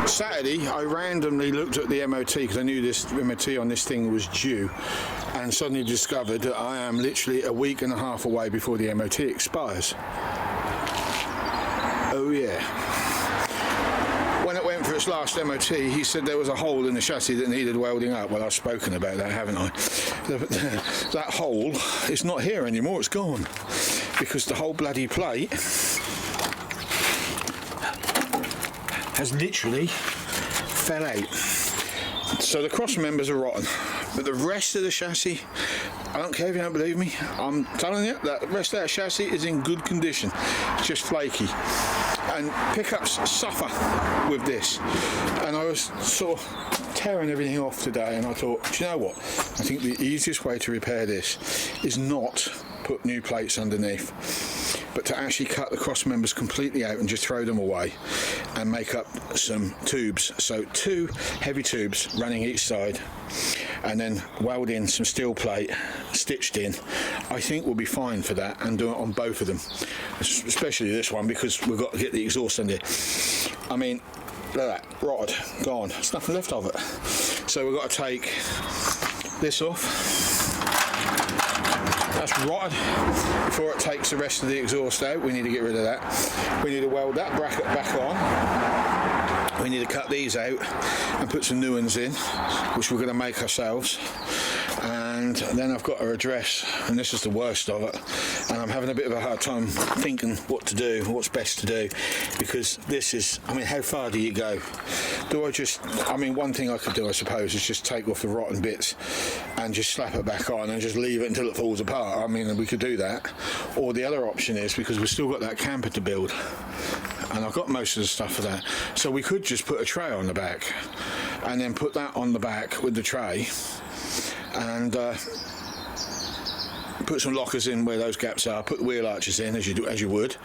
Saturday, I randomly looked at the MOT because I knew this MOT on this thing was due, and suddenly discovered that I am literally a week and a half away before the MOT expires. Oh yeah. When it went for its last MOT, he said there was a hole in the chassis that needed welding up. Well, I've spoken about that, haven't I? That hole is not here anymore, it's gone. Because the whole bloody plate has literally fell out. So the cross members are rotten, but the rest of the chassis, I don't care if you don't believe me, I'm telling you that the rest of that chassis is in good condition. It's just flaky, and pickups suffer with this. And I was sort of tearing everything off today, and I thought, do you know what, I think the easiest way to repair this is not put new plates underneath, but to actually cut the cross members completely out and just throw them away and make up some tubes. So 2 heavy tubes running each side, and then weld in some steel plate stitched in. I think we'll be fine for that, and do it on both of them, especially this one, because we've got to get the exhaust under it. I mean, look at that, rotted, gone, there's nothing left of it. So we've got to take this off. That's rotted. Before it takes the rest of the exhaust out, we need to get rid of that. We need to weld that bracket back on. We need to cut these out and put some new ones in, which we're going to make ourselves. And then I've got to address, and this is the worst of it, and I'm having a bit of a hard time thinking what to do, what's best to do, because this is, I mean, how far do you go? Do I just, I mean, one thing I could do, I suppose, is just take off the rotten bits and just slap it back on and just leave it until it falls apart. I mean, we could do that. Or the other option is, because we've still got that camper to build, and I've got most of the stuff for that, so we could just put a tray on the back and then put that on the back with the tray, and put some lockers in where those gaps are, put the wheel arches in as you would,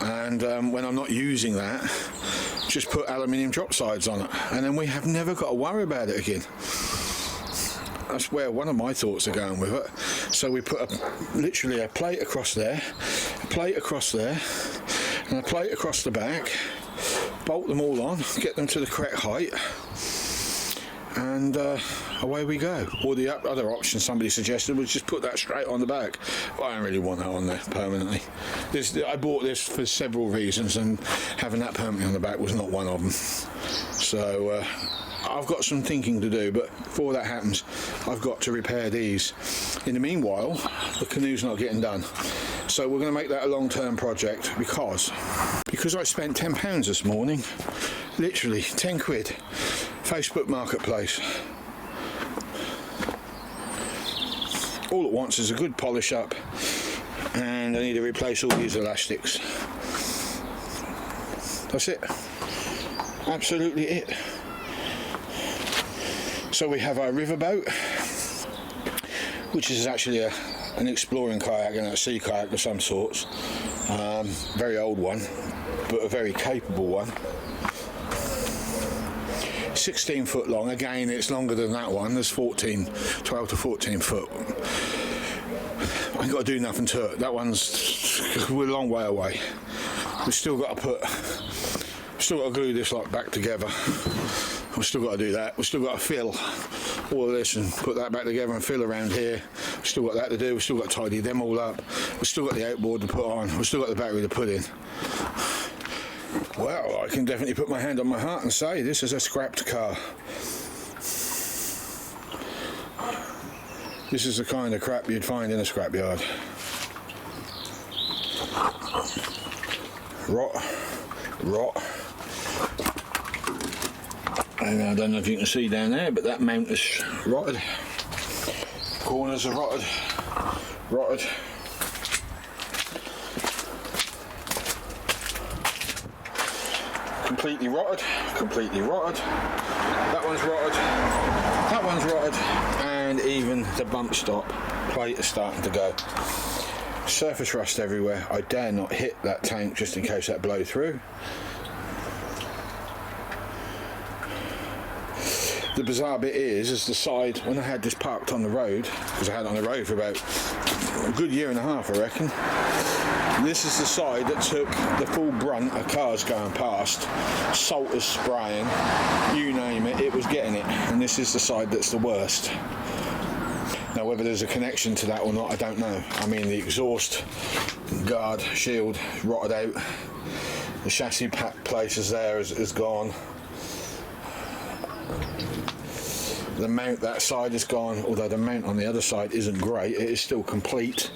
and when I'm not using that, just put aluminium drop sides on it, and then we have never got to worry about it again. That's where one of my thoughts are going with it. So we put literally a plate across there, a plate across there, and a plate across the back, bolt them all on, get them to the correct height, and away we go. Or the other option somebody suggested was just put that straight on the back. Well, I don't really want that on there permanently. I bought this for several reasons, and having that permanently on the back was not one of them. So I've got some thinking to do, but before that happens, I've got to repair these. In the meanwhile, the canoe's not getting done. So we're going to make that a long-term project, because I spent £10 this morning, literally 10 quid, Facebook Marketplace. All it wants is a good polish up, and I need to replace all these elastics. That's it. Absolutely it. So we have our riverboat, which is actually an exploring kayak and a sea kayak of some sorts. Very old one, but a very capable one. 16 foot long. Again, it's longer than that one. There's 12 to 14 foot. I ain't got to do nothing to it. That one's, we're a long way away. We've still got to glue this lot back together. We've still got to do that. We've still got to fill all of this and put that back together and fill around here. We've still got that to do. We've still got to tidy them all up. We've still got the outboard to put on. We've still got the battery to put in. Well, I can definitely put my hand on my heart and say this is a scrapped car. This is the kind of crap you'd find in a scrapyard. Rot. And I don't know if you can see down there, but that mount is rotted. Corners are rotted. Completely rotted. That one's rotted. And even the bump stop plate is starting to go. Surface rust everywhere. I dare not hit that tank just in case that blows through. The bizarre bit is the side, when I had this parked on the road, because I had it on the road for about a good year and a half, I reckon, This is the side that took the full brunt of cars going past. Salt was spraying, you name it, it was getting it. And this is the side that's the worst. Now whether there's a connection to that or not, I don't know. I mean, the exhaust guard shield rotted out. The chassis pack places there is gone. The mount that side is gone, although the mount on the other side isn't great. It is still complete,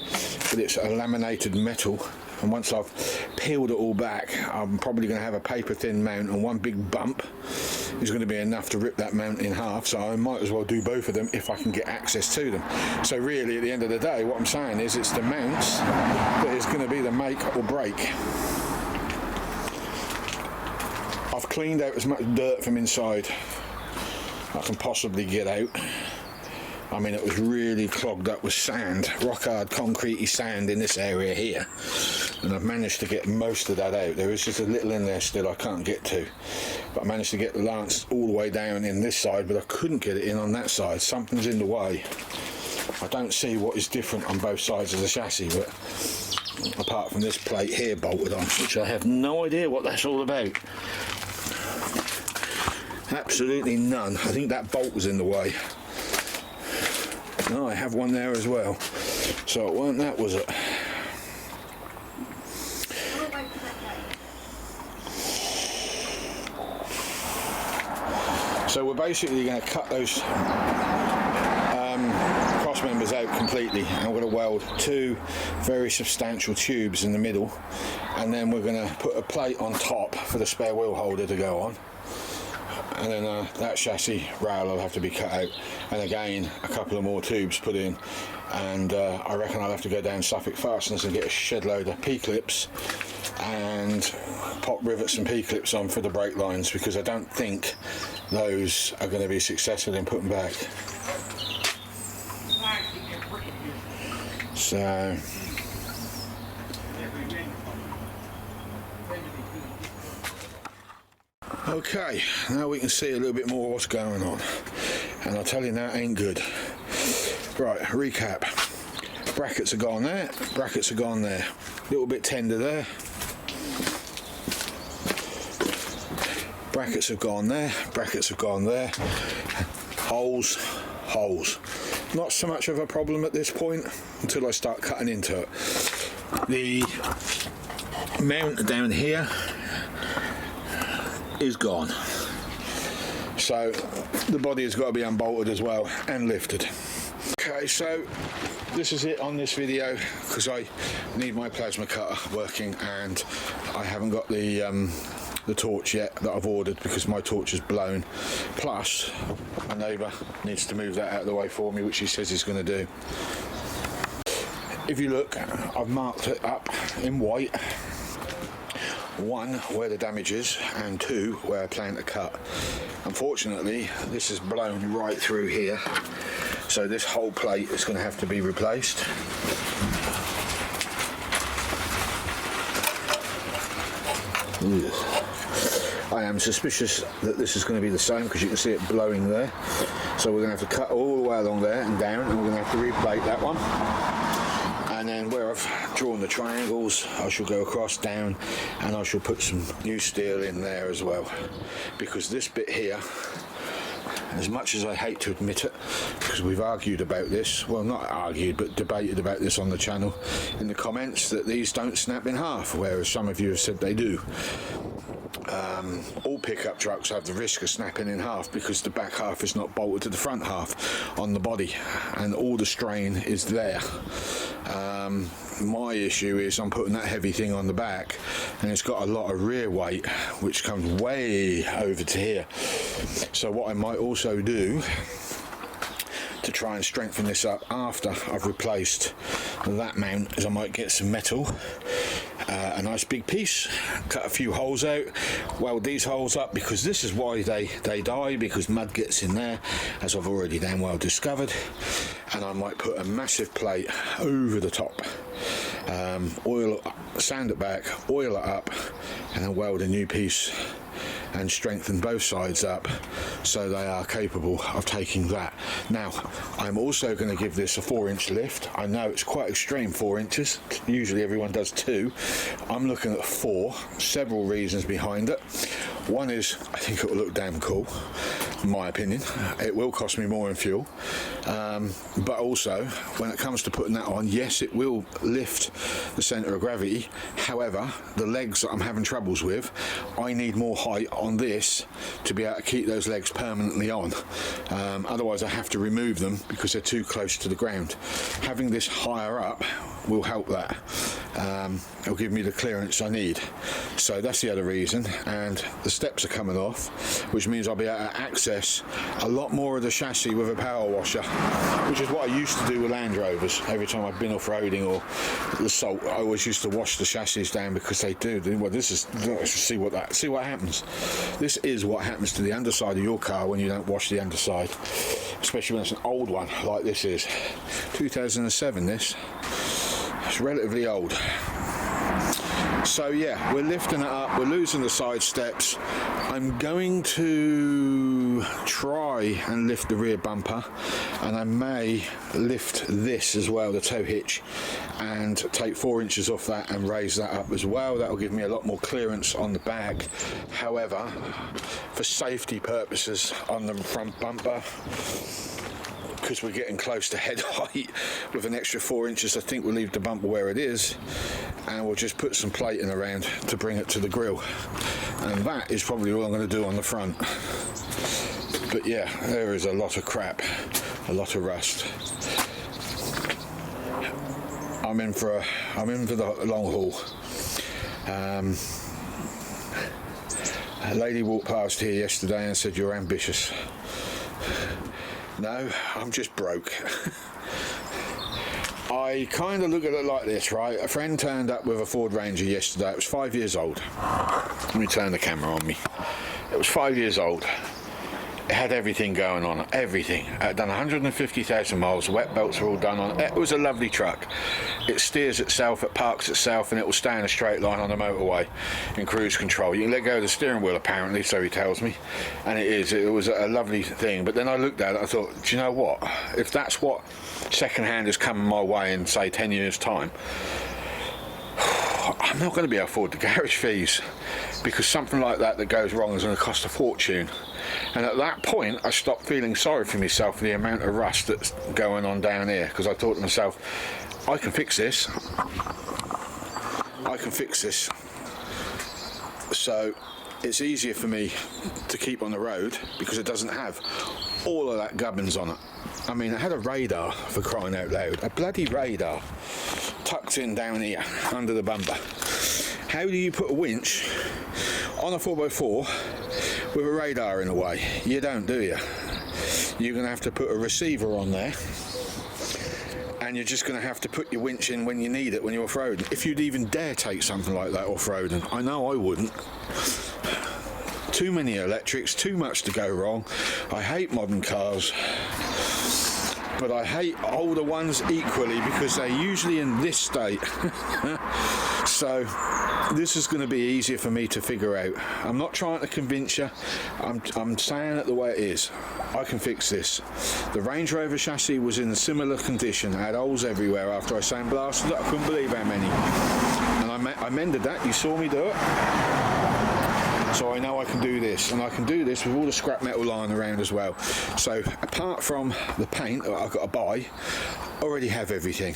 but it's a laminated metal. And once I've peeled it all back, I'm probably going to have a paper thin mount, and one big bump is going to be enough to rip that mount in half. So I might as well do both of them if I can get access to them. So really, at the end of the day, what I'm saying is it's the mounts that is going to be the make or break. I've cleaned out as much dirt from inside I can possibly get out. I mean, it was really clogged up with sand, rock hard concretey sand in this area here, and I've managed to get most of that out. There is just a little in there still I can't get to, but I managed to get the lance all the way down in this side, but I couldn't get it in on that side. Something's in the way. I don't see what is different on both sides of the chassis, but apart from this plate here bolted on, which I have no idea what that's all about. Absolutely none. I think that bolt was in the way. No, I have one there as well. So it weren't that, was it? So we're basically going to cut those cross members out completely, and we're going to weld two very substantial tubes in the middle, and then we're going to put a plate on top for the spare wheel holder to go on. And then that chassis rail will have to be cut out, and again a couple of more tubes put in, and I reckon I'll have to go down Suffolk Fasteners and get a shed load of P-clips and pop rivets and P-clips on for the brake lines, because I don't think those are going to be successful in putting back. So okay, now we can see a little bit more what's going on, and I'll tell you that ain't good. Right, recap. Brackets are gone there, brackets are gone there. Little bit tender there. Brackets have gone there, brackets have gone there. Holes, holes. Not so much of a problem at this point until I start cutting into it. The mount down here is gone, so the body has got to be unbolted as well and lifted. Okay, so this is it on this video, because I need my plasma cutter working, and I haven't got the torch yet that I've ordered, because my torch is blown. Plus my neighbour needs to move that out of the way for me, which he says he's going to do. If you look, I've marked it up in white. One, where the damage is, and two, where I plan to cut. Unfortunately, this is blown right through here, so this whole plate is going to have to be replaced. I am suspicious that this is going to be the same, because you can see it blowing there. So we're going to have to cut all the way along there and down, and we're going to have to replate that one. And then where I've drawn the triangles, I shall go across, down, and I shall put some new steel in there as well. Because this bit here, as much as I hate to admit it, because we've argued about this, well, not argued, but debated about this on the channel in the comments, that these don't snap in half, whereas some of you have said they do. All pickup trucks have the risk of snapping in half, because the back half is not bolted to the front half on the body, and all the strain is there. My issue is I'm putting that heavy thing on the back, and it's got a lot of rear weight which comes way over to here. So what I might also do to try and strengthen this up after I've replaced that mount is I might get some metal, a nice big piece, cut a few holes out, weld these holes up, because this is why they die, because mud gets in there, as I've already damn well discovered. And I might put a massive plate over the top, oil, sand it back, oil it up, and then weld a new piece and strengthen both sides up so they are capable of taking that. Now, I'm also going to give this a 4-inch lift. I know it's quite extreme, 4 inches. Usually everyone does 2. I'm looking at 4. Several reasons behind it. One is I think it will look damn cool, in my opinion. It will cost me more in fuel, but also when it comes to putting that on, yes, it will lift the centre of gravity. However, the legs that I'm having troubles with, I need more height on this to be able to keep those legs permanently on. Otherwise I have to remove them because they're too close to the ground. Having this higher up will help that. It'll give me the clearance I need. So that's the other reason. And the steps are coming off, which means I'll be able to access a lot more of the chassis with a power washer, which is what I used to do with Land Rovers. Every time I've been off-roading or the salt, I always used to wash the chassis down because they do. Well, this is, see what happens. This is what happens to the underside of your car when you don't wash the underside, especially when it's an old one like this is. 2007 this. It's relatively old. So yeah, we're lifting it up, we're losing the side steps. I'm going to try and lift the rear bumper, and I may lift this as well, the tow hitch, and take 4 inches off that and raise that up as well. That'll give me a lot more clearance on the back. However, for safety purposes on the front bumper, because we're getting close to head height, with an extra 4 inches, I think we'll leave the bumper where it is, and we'll just put some plating around to bring it to the grille. And that is probably all I'm going to do on the front. But yeah, there is a lot of crap, a lot of rust. I'm in for the long haul. A lady walked past here yesterday and said, "You're ambitious." No, I'm just broke. I kind of look at it like this, right? A friend turned up with a Ford Ranger yesterday. It was 5 years old. Let me turn the camera on me. It was 5 years old. It had everything going on, everything. It had done 150,000 miles, the wet belts were all done on it. It was a lovely truck. It steers itself, it parks itself, and it will stay in a straight line on the motorway in cruise control. You can let go of the steering wheel apparently, so he tells me, and it was a lovely thing. But then I looked at it, I thought, do you know what? If that's what second-hand is coming my way in, say, 10 years' time, I'm not going to be able to afford the garage fees, because something like that goes wrong is going to cost a fortune. And at that point I stopped feeling sorry for myself for the amount of rust that's going on down here, because I thought to myself, I can fix this. I can fix this. So it's easier for me to keep on the road because it doesn't have all of that gubbins on it. I mean, it had a radar, for crying out loud, a bloody radar tucked in down here under the bumper. How do you put a winch on a 4x4 with a radar in the way? You don't, do you? You're going to have to put a receiver on there, and you're just going to have to put your winch in when you need it, when you're off-roading. If you'd even dare take something like that off-roading. I know I wouldn't. Too many electrics, too much to go wrong. I hate modern cars, but I hate older ones equally because they're usually in this state. So this is going to be easier for me to figure out. I'm not trying to convince you. I'm saying it the way it is. I can fix this. The Range Rover chassis was in a similar condition. I had holes everywhere after I sandblasted it. I couldn't believe how many. And I mended that. You saw me do it. So I know I can do this, and I can do this with all the scrap metal lying around as well. So apart from the paint that I've got to buy, I already have everything.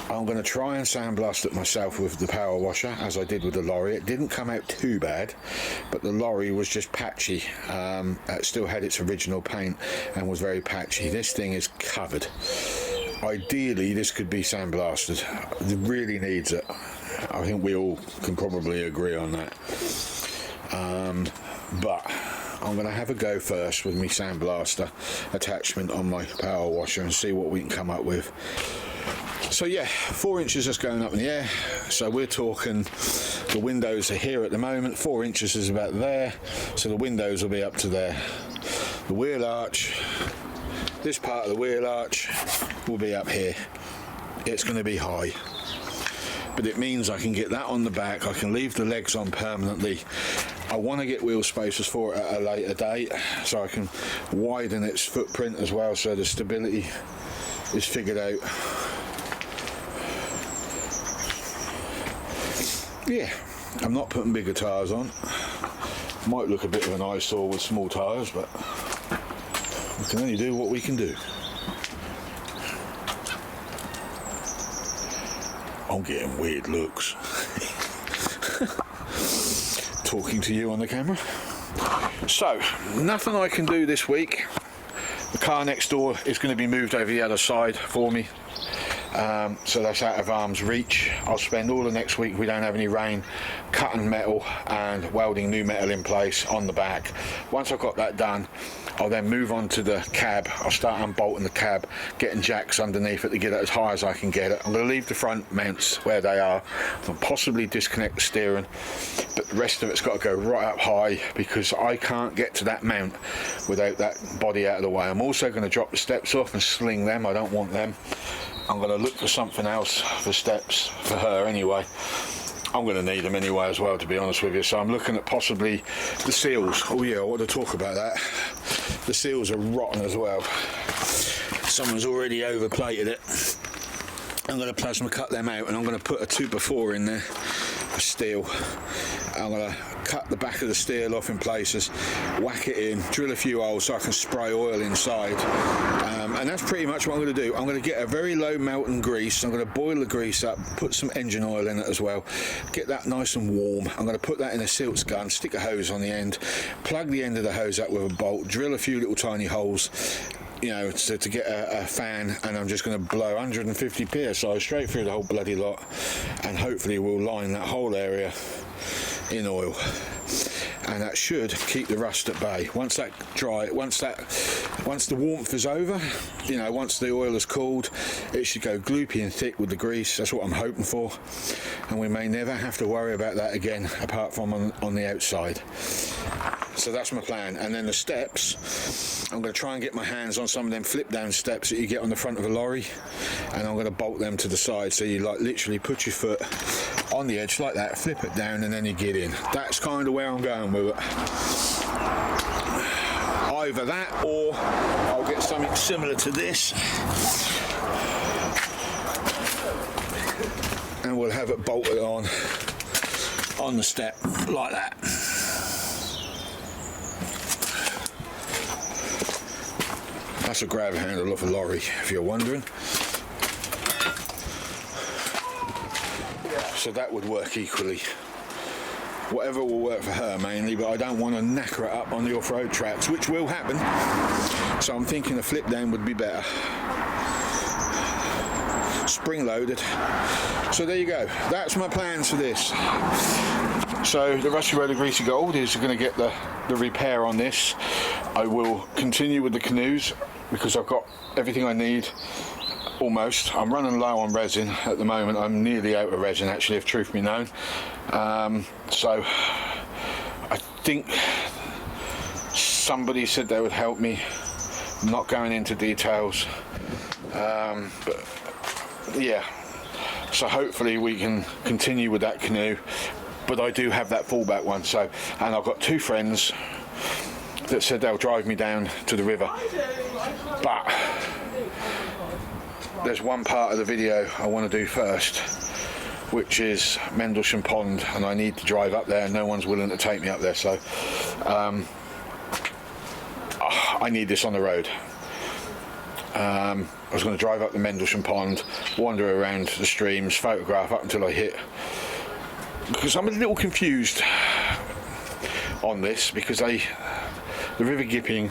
I'm going to try and sandblast it myself with the power washer, as I did with the lorry. It didn't come out too bad, but the lorry was just patchy. It still had its original paint and was very patchy. This thing is covered. Ideally, this could be sandblasted. It really needs it. I think we all can probably agree on that. But I'm going to have a go first with my sandblaster attachment on my power washer and see what we can come up with. So yeah, 4 inches just going up in the air. So we're talking, the windows are here at the moment, 4 inches is about there, so the windows will be up to there. The wheel arch, this part of the wheel arch will be up here. It's going to be high, but it means I can get that on the back. I can leave the legs on permanently. I want to get wheel spacers for it at a later date, so I can widen its footprint as well, so the stability is figured out. Yeah, I'm not putting bigger tyres on. Might look a bit of an eyesore with small tyres, but we can only do what we can do. I'm getting weird looks. Talking to you on the camera. So, nothing I can do this week. The car next door is going to be moved over the other side for me. So that's out of arm's reach. I'll spend all the next week, if we don't have any rain, cutting metal and welding new metal in place on the back. Once I've got that done, I'll then move on to the cab. I'll start unbolting the cab, getting jacks underneath it to get it as high as I can get it. I'm going to leave the front mounts where they are and possibly disconnect the steering, but the rest of it's got to go right up high because I can't get to that mount without that body out of the way. I'm also going to drop the steps off and sling them. I don't want them. I'm going to look for something else for steps for her anyway. I'm going to need them anyway as well, to be honest with you. So I'm looking at possibly the seals. Oh yeah, I want to talk about that. The seals are rotten as well. Someone's already overplated it. I'm going to plasma cut them out, and I'm going to put a 2x4 in there for steel. I'm going to cut the back of the steel off in places, whack it in, drill a few holes so I can spray oil inside, and that's pretty much what I'm going to do. I'm going to get a very low melting grease. I'm going to boil the grease up, put some engine oil in it as well, get that nice and warm. I'm going to put that in a Silt's gun, stick a hose on the end, plug the end of the hose up with a bolt, drill a few little tiny holes, you know, to get a fan, and I'm just going to blow 150 psi straight through the whole bloody lot, and hopefully we'll line that whole area in oil, and that should keep the rust at bay. Once that dry, once the warmth is over, you know, once the oil is cooled, it should go gloopy and thick with the grease. That's what I'm hoping for, and we may never have to worry about that again, apart from on the outside. So that's my plan. And then the steps, I'm going to try and get my hands on some of them flip down steps that you get on the front of a lorry, and I'm going to bolt them to the side, so you like literally put your foot on the edge like that, flip it down, and then you get in. That's kind of where I'm going with it. Either that, or I'll get something similar to this, and we'll have it bolted on the step like that. That's a grab handle off a lorry, if you're wondering. So that would work equally. Whatever will work for her mainly, but I don't want to knacker it up on the off-road tracks, which will happen. So I'm thinking a flip down would be better. Spring-loaded. So there you go. That's my plans for this. So the Rusty Road of Greasy Gold is going to get the repair on this. I will continue with the canoes because I've got everything I need. Almost. I'm running low on resin at the moment. I'm nearly out of resin, actually, if truth be known. So I think somebody said they would help me. I'm not going into details, but yeah, so hopefully we can continue with that canoe, but I do have that fallback one. So, and I've got two friends that said they'll drive me down to the river, but there's one part of the video I want to do first, which is Mendlesham Pond, and I need to drive up there, and no one's willing to take me up there, so I need this on the road. I was going to drive up the Mendlesham Pond, wander around the streams, photograph up until I hit, because I'm a little confused on this, because the River Gipping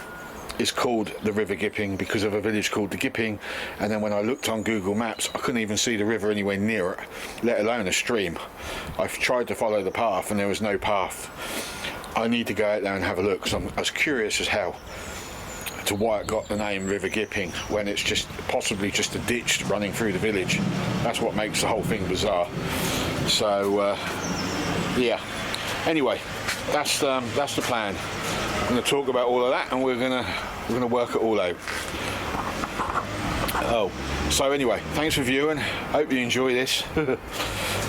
is called the River Gipping because of a village called the Gipping, and then when I looked on Google Maps I couldn't even see the river anywhere near it, let alone a stream. I've tried to follow the path and there was no path. I need to go out there and have a look, because I was curious as hell to why it got the name River Gipping when it's just possibly just a ditch running through the village. That's what makes the whole thing bizarre. So yeah, anyway, that's the plan. I'm going to talk about all of that, and we're going to work it all out. So anyway, thanks for viewing. Hope you enjoy this.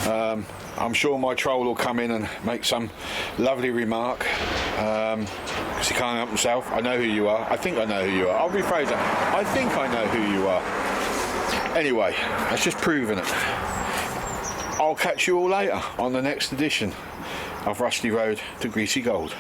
I'm sure my troll will come in and make some lovely remark, because he can't help himself. I know who you are. I think I know who you are. I'll rephrase that. I think I know who you are. Anyway, that's just proving it. I'll catch you all later on the next edition of Rusty Road to Greasy Gold.